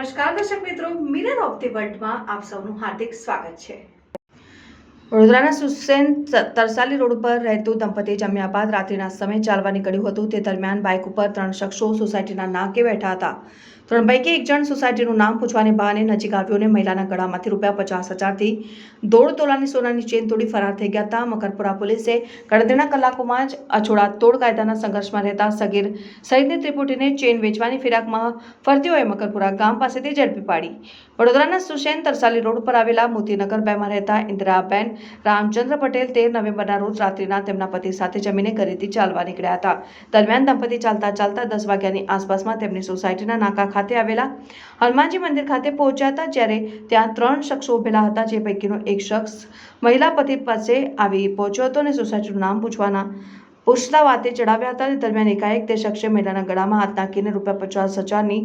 નમસ્કાર દર્શક મિત્રો, મિરર ઓફ ધી વર્લ્ડમાં આપ સૌનું હાર્દિક સ્વાગત છે। વડોદરાના સુસેન તરસાલી રોડ ઉપર રહેતું દંપતી જમ્યા બાદ રાત્રિના સમયે ચાલવા નીકળ્યું હતું। તે દરમિયાન બાઇક ઉપર 3 શખ્સો સોસાયટીના નાકે બેઠા હતા। 3 પૈકી એક જણ સોસાયટીનું નામ પૂછવાને બહાને નજીક આવ્યો અને મહિલાના ગળામાંથી ₹50,000 થી 1.5 તોલાની સોનાની ચેન તોડી ફરાર થઈ ગયા હતા। મકરપુરા પોલીસે ગણતરીના કલાકોમાં જ અછોડા તોડ કાયદાના સંઘર્ષમાં રહેતા સગીર સહિતની ત્રિપુટીને ચેન વેચવાની ફિરાકમાં ફરતી હોય મકરપુરા ગામ પાસેથી ઝડપી પાડી। વડોદરાના સુસેન તરસાલી રોડ પર આવેલા મોતીનગર 2 માં રહેતા ઇન્દિરાબેન રામચંદ્ર પટેલ 13 નવેમ્બરના રોજ રાત્રિના તેમના પતિ સાથે જમીને ઘરેથી ચાલવા નીકળ્યા હતા। દરમિયાન દંપતી ચાલતા 10 વાગ્યાની આસપાસમાં તેમની સોસાયટીના નાકા ખાતે આવેલા હનુમાનજી મંદિર ખાતે પહોંચ્યા હતા, જ્યારે ત્યાં 3 શખ્સો ઉભેલા હતા, જે પૈકીનો એક શખ્સ મહિલા પતિ પાસે આવી પહોંચ્યો હતો અને સોસાયટીનું નામ પૂછતા વાતે ચડાવ્યા હતા। દરમિયાન એકાએક તે શખ્સે મહિલાના ગળામાં હાથ નાખીને ₹50,000 ની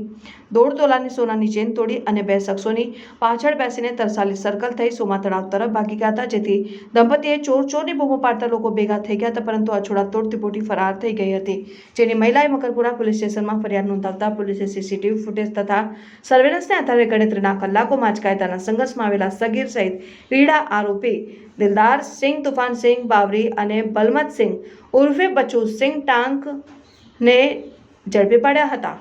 1.5 તોલાની સોનાની ચેન તોડી અને 2 શખ્સોની પાછળ બેસીને તરસાલી સર્કલ થઈ સોમા તળાવ તરફ ભાગી ગયા હતા, જેથી દંપતીએ ચોરની બૂમો પાડતા લોકો ભેગા થઈ ગયા હતા, પરંતુ અછોડા તોડ ત્રિપુટી ફરાર થઈ ગઈ હતી, જેની મહિલાએ મકરપુરા પોલીસ સ્ટેશનમાં ફરિયાદ નોંધાવતા પોલીસે સીસીટીવી ફૂટેજ તથા સર્વેલન્સને આધારે ગણતરીના કલાકોમાં જ કાયદાના સંઘર્ષમાં આવેલા સગીર સહિત રીડા આરોપી દિલદાર સિંહ, તૂફાન સિંહ બાવરી અને બલમત સિંહ ઉર્ફે બચુ સિંહ ટાંકને ઝડપી પાડ્યા હતા।